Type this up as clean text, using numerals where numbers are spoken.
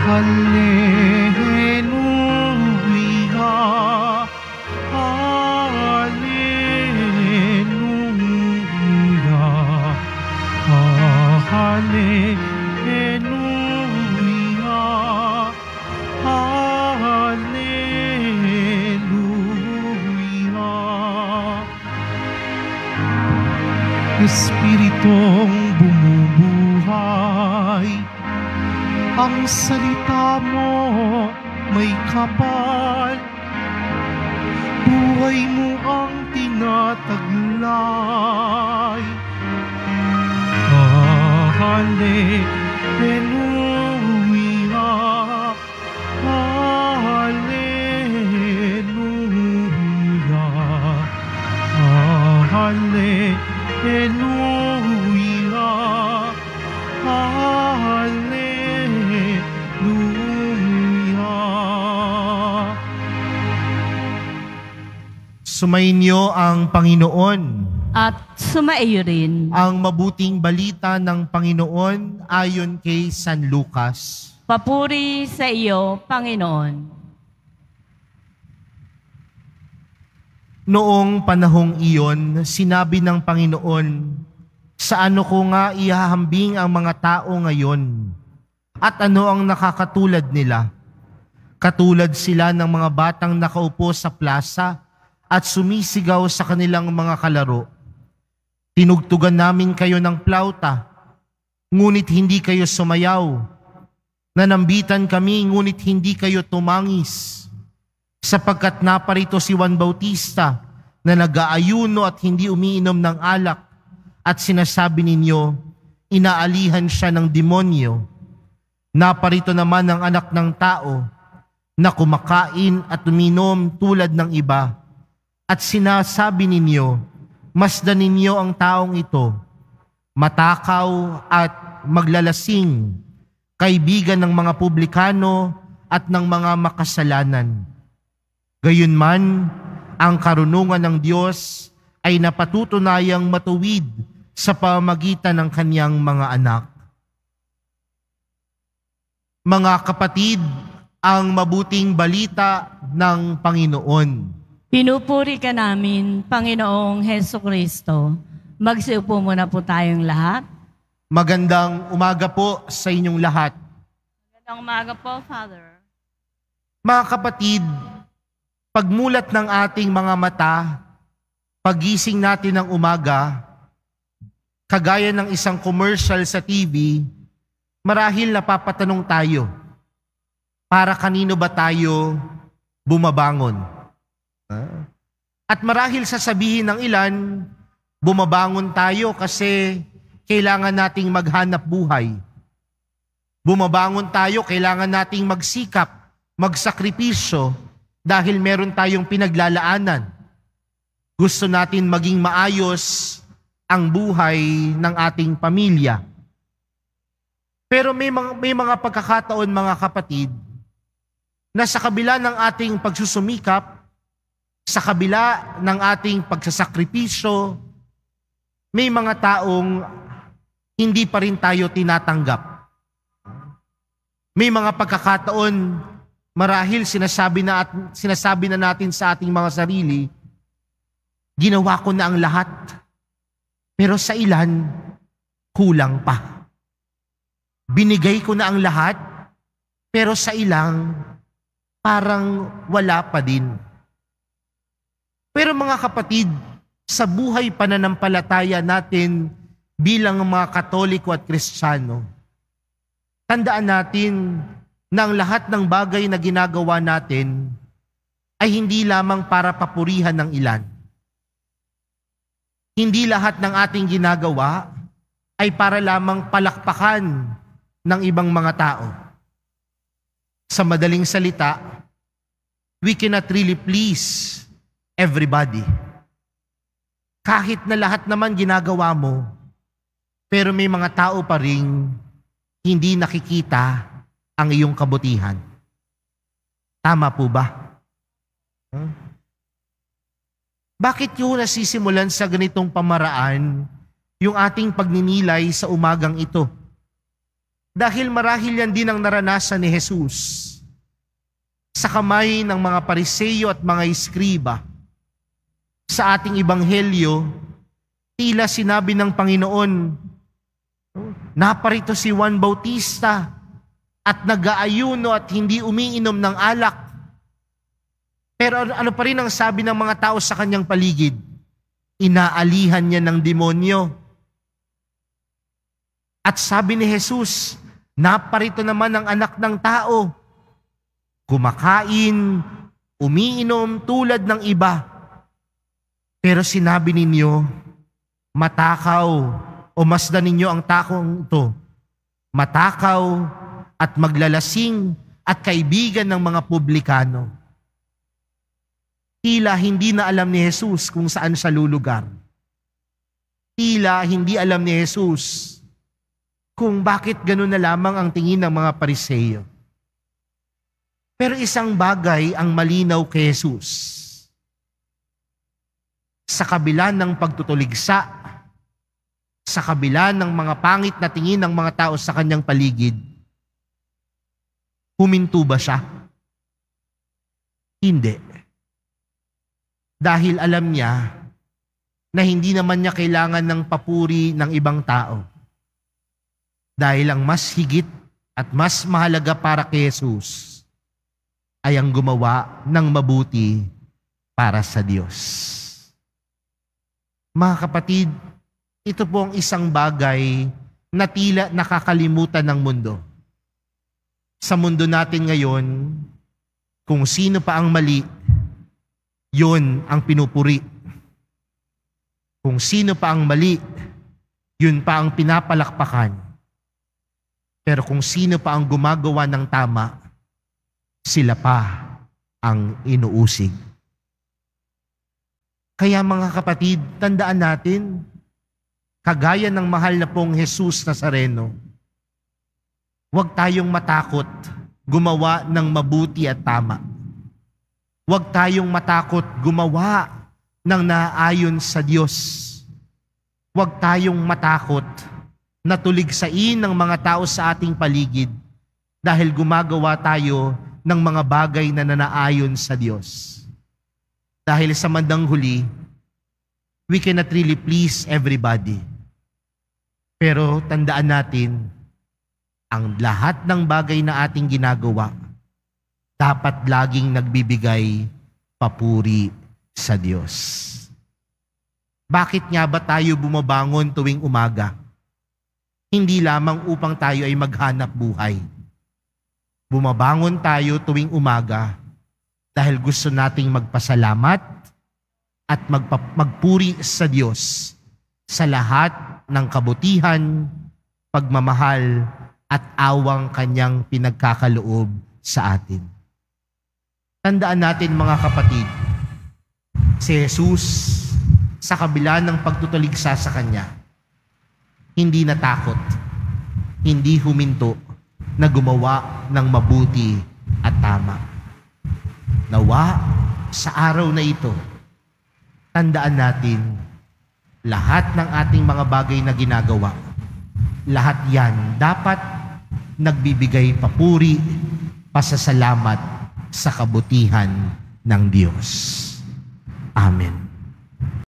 Hallelujah, Hallelujah, Hallelujah, Hallelujah. Espiritong bumubuhay, ang salita mo may kapal, buhay mo ang tinataglay. Hallelujah, Hallelujah, Hallelujah, Hallelujah. Sumainyo ang Panginoon. At sumaiyo rin. Ang mabuting balita ng Panginoon ayon kay San Lucas. Papuri sa iyo, Panginoon. Noong panahong iyon, sinabi ng Panginoon, sa ano ko nga ihahambing ang mga tao ngayon? At ano ang nakakatulad nila? Katulad sila ng mga batang nakaupo sa plaza at sumisigaw sa kanilang mga kalaro. Tinugtugan namin kayo ng plauta, ngunit hindi kayo sumayaw. Nanambitan kami, ngunit hindi kayo tumangis. Sapagkat naparito si Juan Bautista na nag-aayuno at hindi umiinom ng alak, at sinasabi ninyo, inaalihan siya ng demonyo. Naparito naman ang Anak ng Tao na kumakain at uminom tulad ng iba, at sinasabi ninyo, masdan ninyo ang taong ito, matakaw at maglalasing, kaibigan ng mga publikano at ng mga makasalanan. Gayunman, ang karunungan ng Diyos ay napatutunayang matuwid sa pamamagitan ng kanyang mga anak. Mga kapatid, ang mabuting balita ng Panginoon. Pinupuri ka namin, Panginoong Hesukristo. Magsiupo muna po tayong lahat. Magandang umaga po sa inyong lahat. Magandang umaga po, Father. Mga kapatid, pagmulat ng ating mga mata, pagising natin ng umaga, kagaya ng isang commercial sa TV, marahil napapatanong tayo, para kanino ba tayo bumabangon? At marahil sasabihin ng ilan, bumabangon tayo kasi kailangan nating maghanap buhay. Bumabangon tayo, kailangan nating magsikap, magsakripisyo dahil meron tayong pinaglalaanan. Gusto natin maging maayos ang buhay ng ating pamilya. Pero may mga pagkakataon, mga kapatid, na sa kabila ng ating pagsusumikap, sa kabila ng ating pagsasakripisyo, may mga taong hindi pa rin tayo tinatanggap. May mga pagkakataon, marahil sinasabi na natin sa ating mga sarili, ginawa ko na ang lahat, pero sa ilan, kulang pa. Binigay ko na ang lahat, pero sa ilang, parang wala pa din. Pero mga kapatid, sa buhay pananampalataya natin bilang mga Katoliko at Kristiyano, tandaan natin na ang lahat ng bagay na ginagawa natin ay hindi lamang para papurihan ng ilan. Hindi lahat ng ating ginagawa ay para lamang palakpakan ng ibang mga tao. Sa madaling salita, we cannot really please everybody. Kahit na lahat naman ginagawa mo, pero may mga tao pa ring hindi nakikita ang iyong kabutihan. Tama po ba? Bakit yung nasisimulan sa ganitong pamaraan yung ating pagninilay sa umagang ito? Dahil marahil yan din ang naranasan ni Jesus sa kamay ng mga Pariseo at mga Iskriba. Sa ating Ebanghelyo, tila sinabi ng Panginoon, naparito si Juan Bautista at nag-aayuno at hindi umiinom ng alak. Pero ano pa rin ang sabi ng mga tao sa kanyang paligid? Inaalihan niya ng demonyo. At sabi ni Jesus, naparito naman ang anak ng tao. Kumakain, umiinom tulad ng iba. Pero sinabi ninyo, matakaw o masdan ninyo ang takong ito. Matakaw at maglalasing at kaibigan ng mga publikano. Tila hindi na alam ni Jesus kung saan siya lulugar. Tila hindi alam ni Jesus kung bakit ganun na lamang ang tingin ng mga Pariseo. Pero isang bagay ang malinaw kay Jesus. Sa kabila ng pagtutuligsa, sa kabila ng mga pangit na tingin ng mga tao sa kanyang paligid, huminto ba siya? Hindi. Dahil alam niya na hindi naman niya kailangan ng papuri ng ibang tao. Dahil ang mas higit at mas mahalaga para kay Jesus ay ang gumawa ng mabuti para sa Diyos. Mga kapatid, ito po ang isang bagay na tila nakakalimutan ng mundo. Sa mundo natin ngayon, kung sino pa ang mali, yun ang pinupuri. Kung sino pa ang mali, yun pa ang pinapalakpakan. Pero kung sino pa ang gumagawa ng tama, sila pa ang inuusig. Kaya mga kapatid, tandaan natin, kagaya ng mahal na pong Jesus Nazareno, huwag tayong matakot gumawa ng mabuti at tama. Huwag tayong matakot gumawa ng naayon sa Diyos. Huwag tayong matakot na tuligsain ng mga tao sa ating paligid dahil gumagawa tayo ng mga bagay na nanaayon sa Diyos. Dahil sa bandang huli, we cannot really please everybody. Pero tandaan natin, ang lahat ng bagay na ating ginagawa, dapat laging nagbibigay papuri sa Diyos. Bakit nga ba tayo bumabangon tuwing umaga? Hindi lamang upang tayo ay maghanap buhay. Bumabangon tayo tuwing umaga dahil gusto nating magpasalamat at magpuri sa Diyos sa lahat ng kabutihan, pagmamahal at awang kanyang pinagkakaloob sa atin. Tandaan natin mga kapatid, si Jesus sa kabila ng pagtutuligsa sa kanya, hindi natakot, hindi huminto na gumawa ng mabuti at tama. Nawa sa araw na ito, tandaan natin lahat ng ating mga bagay na ginagawa, lahat yan dapat nagbibigay papuri, pasasalamat sa kabutihan ng Diyos. Amen.